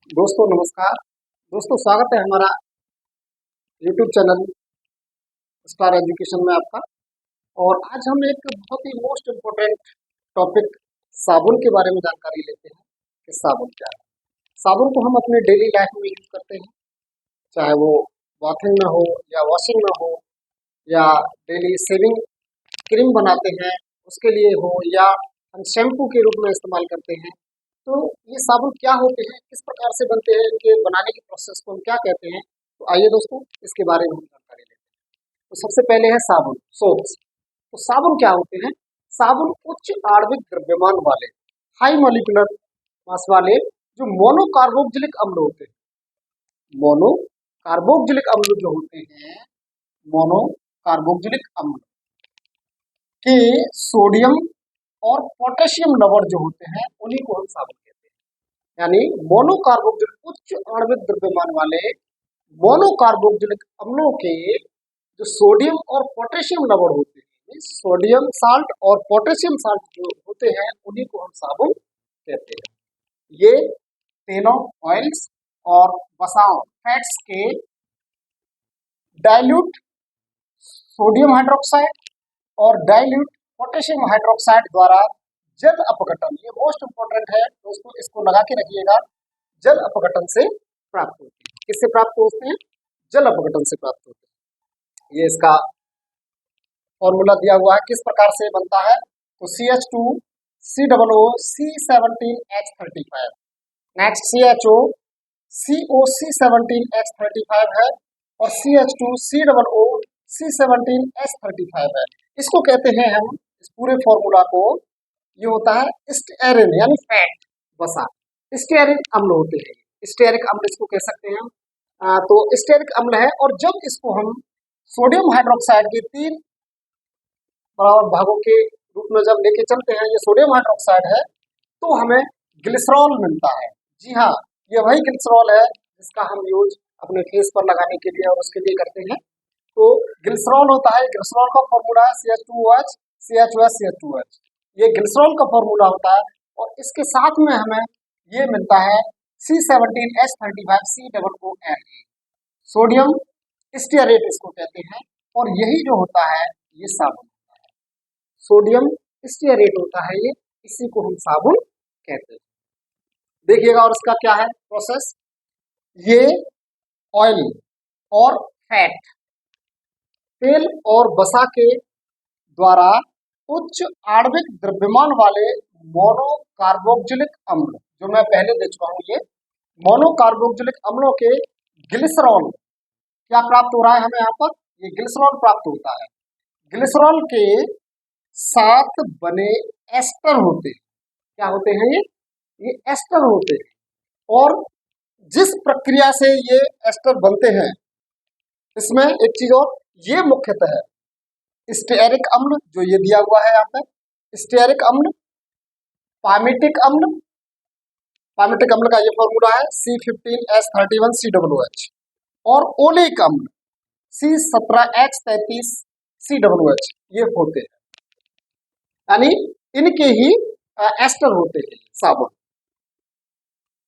दोस्तों नमस्कार। दोस्तों स्वागत है हमारा यूट्यूब चैनल स्टार एजुकेशन में आपका। और आज हम एक बहुत ही मोस्ट इम्पोर्टेंट टॉपिक साबुन के बारे में जानकारी लेते हैं कि साबुन क्या है। साबुन को हम अपने डेली लाइफ में यूज करते हैं, चाहे वो बाथिंग में हो या वॉशिंग में हो या डेली शेविंग क्रीम बनाते हैं उसके लिए हो या हम शैम्पू के रूप में इस्तेमाल करते हैं। तो ये साबुन क्या होते हैं, किस प्रकार से बनते हैं, इनके बनाने की प्रोसेस को हम क्या कहते हैं, तो आइए दोस्तों इसके बारे में हम जानकारी लेते हैं। तो सबसे पहले है साबुन, सोप्स। तो साबुन क्या होते हैं? साबुन उच्च आणविक द्रव्यमान वाले हाई मॉलिक्यूलर मास वाले जो मोनोकार्बोक्सिलिक अम्ल होते हैं। मोनोकार्बोक्सिलिक अम्ल जो होते हैं, मोनोकार्बोक्सिलिक अम्ल के सोडियम और पोटेशियम लवण जो होते हैं उन्हीं को हम साबुन कहते हैं। यानी मोनोकार्बोक्सिलिक उच्च आणविक द्रव्यमान वाले मोनोकार्बोक्सिलिक अम्लों के जो सोडियम और पोटेशियम लवण होते हैं, सोडियम साल्ट और पोटेशियम साल्ट जो होते हैं उन्हीं को हम साबुन कहते हैं। ये तेलों, ऑयल्स और वसाओं, फैट्स के डाइल्यूट सोडियम हाइड्रोक्साइड और डाइल्यूट पोटेशियम हाइड्रोक्साइड द्वारा जल अपघटन, ये मोस्ट इंपॉर्टेंट है दोस्तों, इसको लगा के रखिएगा, जल अपघटन से प्राप्त होते हैं। किससे प्राप्त होते हैं? जल अपघटन से प्राप्त होते हैं। ये इसका फॉर्मूला दिया हुआ है, किस प्रकार से बनता है। तो CH2 COO C17H35, next CHO COC17H35 है और CH2 COO C17H35 है। इसको कहते हैं हम, इस पूरे फॉर्मूला को, ये होता है स्टेरिन यानी फैट, वसा, स्टेरिक अम्ल होते हैं। स्टेरिक अम्ल इसको कह सकते हैं। तो स्टेरिक अम्ल है और जब इसको हम सोडियम हाइड्रोक्साइड के 3 बराबर भागों के रूप में जब लेके चलते हैं, ये सोडियम हाइड्रोक्साइड है, तो हमें ग्लिसरॉल मिलता है। जी हाँ, ये वही ग्लिसरॉल है जिसका हम यूज अपने फेस पर लगाने के लिए और उसके लिए करते हैं। तो ग्लिसरॉल होता है, ग्लिसरॉल का फॉर्मूला है CH2OH CHOS CH2OH, ये ग्लिसरॉल का फॉर्मूला होता है। और इसके साथ में हमें ये मिलता है C17H35 COONE, सोडियम स्टीयरेट इसको कहते हैं। और यही जो होता है ये साबुन होता है, सोडियम स्टीयरेट होता है ये, इसी को हम साबुन कहते हैं। देखिएगा और इसका क्या है प्रोसेस। ये ऑयल और फैट, तेल और वसा के द्वारा उच्च आणविक द्रव्यमान वाले मोनोकार्बोक्सिलिक अम्ल, जो मैं पहले दे चुका हूं, ये मोनोकार्बोक्सिलिक अम्लों के ग्लिसरॉल क्या प्राप्त हो रहा है हमें यहाँ पर, ये ग्लिसरॉल प्राप्त होता है। ग्लिसरॉल के साथ बने एस्टर होते हैं, क्या होते हैं ये एस्टर होते हैं। और जिस प्रक्रिया से ये एस्टर बनते हैं, इसमें एक चीज और, ये मुख्यतः स्टेरिक अम्ल जो ये दिया हुआ है यहाँ पर, स्टेरिक अम्ल, पामिटिक अम्ल, पामिटिक अम्ल का ये फॉर्मूला है C15H31 COOH, और ओलिक अम्ल C17H33 COOH, ये होते हैं। यानी इनके ही एस्टर होते हैं साबुन।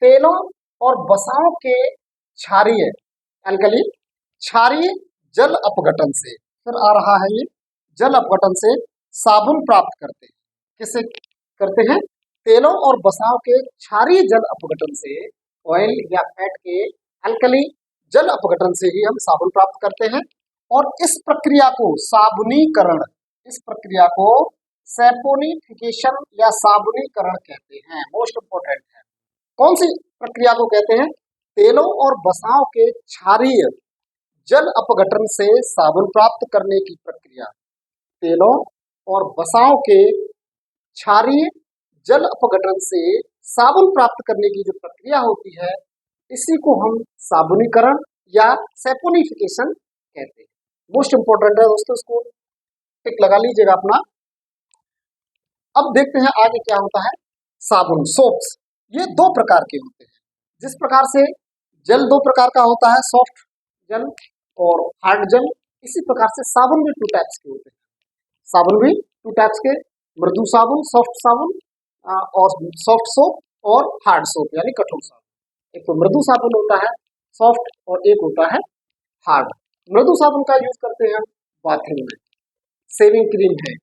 तेलों और वसाओं के क्षारीय एल्कली, क्षारीय जल अपघटन से, फिर आ रहा है ये, जल अपघटन से साबुन प्राप्त करते हैं। किससे करते हैं? तेलों और वसाओं के क्षारीय जल अपघटन से, ऑयल या फैट के एल्कली जल अपघटन से ही हम साबुन प्राप्त करते हैं। और इस प्रक्रिया को साबुनीकरण, इस प्रक्रिया को सैपोनिफिकेशन या साबुनीकरण कहते हैं। मोस्ट इंपोर्टेंट है, कौन सी प्रक्रिया को कहते हैं? तेलों और वसाओं के क्षारीय जल अपघटन से साबुन प्राप्त करने की प्रक्रिया, तेलों और वसाओं के क्षारीय जल अपघटन से साबुन प्राप्त करने की जो प्रक्रिया होती है, इसी को हम साबुनीकरण या सैपोनिफिकेशन कहते हैं। मोस्ट इंपोर्टेंट है दोस्तों, इसको टिक लगा लीजिएगा अपना। अब देखते हैं आगे क्या होता है। साबुन, सोप्स, ये 2 प्रकार के होते हैं। जिस प्रकार से जल 2 प्रकार का होता है, सॉफ्ट जल और हार्ड जल, इसी प्रकार से साबुन भी 2 टाइप्स के होते हैं। साबुन भी 2 टाइप्स के, मृदु साबुन, सॉफ्ट साबुन, और सॉफ्ट सोप और हार्ड सोप यानी कठोर साबुन। एक तो मृदु साबुन होता है सॉफ्ट और एक होता है हार्ड। मृदु साबुन का यूज करते हैं बाथरूम में, शेविंग क्रीम है,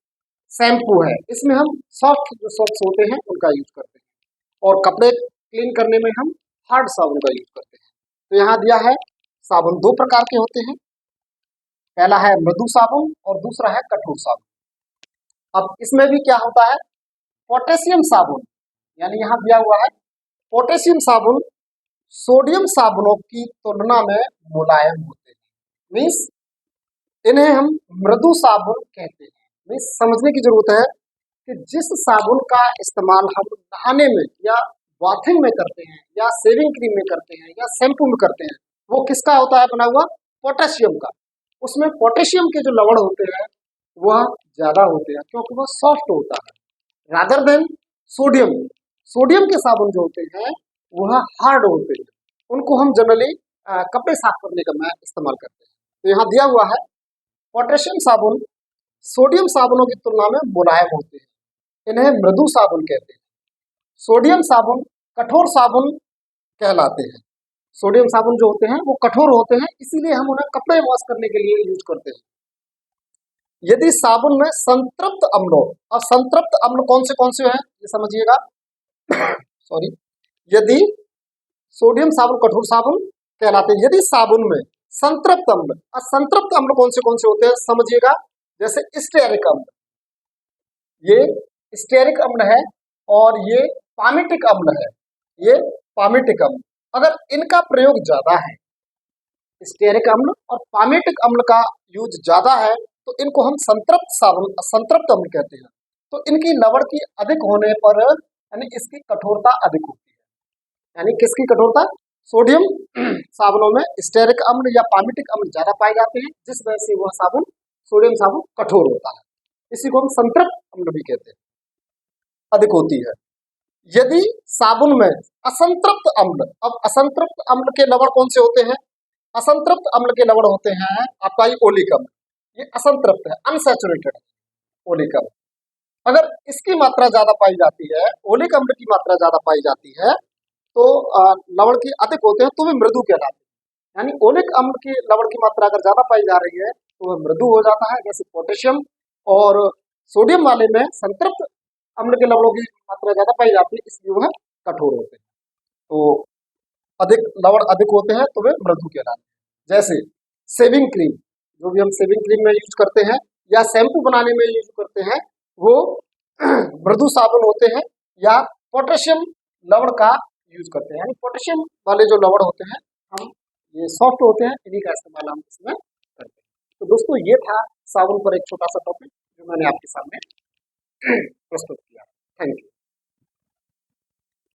शैम्पू है, इसमें हम सॉफ्ट जो सोप्स होते हैं उनका यूज करते हैं, और कपड़े क्लीन करने में हम हार्ड साबुन का यूज करते हैं। तो यहाँ दिया है साबुन दो प्रकार के होते हैं, पहला है मृदु साबुन और दूसरा है कठोर साबुन। अब इसमें भी क्या होता है, पोटेशियम साबुन, यानी यहाँ दिया हुआ है पोटेशियम साबुन सोडियम साबुनों की तुलना में मुलायम होते हैं, मीन्स इन्हें हम मृदु साबुन कहते हैं। मीन्स समझने की जरूरत है कि जिस साबुन का इस्तेमाल हम नहाने में या बाथिंग में करते हैं या शेविंग क्रीम में करते हैं या शैम्पू में करते हैं, वो किसका होता है बना हुआ, पोटेशियम का। उसमें पोटेशियम के जो लवण होते हैं वह ज्यादा होते हैं क्योंकि वह सॉफ्ट होता है, रादर देन सोडियम। सोडियम के साबुन जो होते हैं वह हार्ड होते हैं, उनको हम जनरली कपड़े साफ करने का में इस्तेमाल करते हैं। तो यहाँ दिया हुआ है पोटेशियम साबुन सोडियम साबुनों की तुलना में मुलायम होते हैं, इन्हें मृदु साबुन कहते हैं। सोडियम साबुन कठोर साबुन कहलाते हैं। सोडियम साबुन जो होते हैं वो कठोर होते हैं, इसीलिए हम उन्हें कपड़े वॉश करने के लिए यूज करते हैं। यदि साबुन में संतृप्त अम्ल हो, और संतृप्त अम्ल कौन से हैं ये समझिएगा सॉरी, यदि सोडियम साबुन कठोर साबुन कहलाते हैं। यदि साबुन में संतृप्त अम्ल, असंतृप्त अम्ल कौन से होते हैं समझिएगा, जैसे स्टेरिक अम्ल, ये स्टेरिक अम्ल है और ये पामिटिक अम्ल है, ये पामिटिक अम्ल। अगर इनका प्रयोग ज्यादा है, स्टेरिक अम्ल और पामिटिक अम्ल का यूज ज्यादा है, तो इनको हम संतृप्त साबुन संतृप्त अम्ल कहते हैं। तो इनकी लवण की अधिक होने पर यानी इसकी कठोरता अधिक होती है, यानी किसकी कठोरता, सोडियम साबुनों में स्टेरिक अम्ल या पामिटिक अम्ल ज्यादा पाए जाते हैं, जिस वजह से वह साबुन सोडियम साबुन कठोर होता है, इसी को हम संतृप्त अम्ल भी कहते हैं, अधिक होती है। यदि साबुन में असंतृप्त अम्ल, अब असंतृप्त अम्ल के लवण कौन से होते हैं, असंतृप्त अम्ल के लवण होते हैं आपका ये ओलिक अम्ल, ये असंतृप्त है, अनसैचुरेटेड ओलिक अम्ल। अगर इसकी मात्रा ज्यादा पाई जाती है, ओलिक अम्ल की मात्रा ज्यादा पाई जाती है, तो लवण की अधिक होते हैं तो वे मृदु कहलाते हैं। यानी ओलिक अम्ल की लवण की मात्रा अगर ज्यादा पाई जा रही है तो वह मृदु हो जाता है, जैसे पोटेशियम, और सोडियम वाले में संतृप्त अम्ल के लवणों की मात्रा ज्यादा पाई जाती है, इसलिए वह कठोर होते हैं। तो अधिक लवण अधिक होते हैं तो वे मृदु कहलाते हैं। जैसे शेविंग क्रीम, जो भी हम शेविंग क्रीम में यूज करते हैं या शैम्पू बनाने में यूज करते हैं, वो मृदु साबुन होते हैं या पोटेशियम लवण का यूज करते हैं। यानी पोटेशियम वाले जो लवण होते हैं हम ये सॉफ्ट होते हैं, इन्हीं का इस्तेमाल हम इसमें करते हैं। तो दोस्तों ये था साबुन पर एक छोटा सा टॉपिक जो मैंने आपके सामने प्रस्तुत किया। Thank you.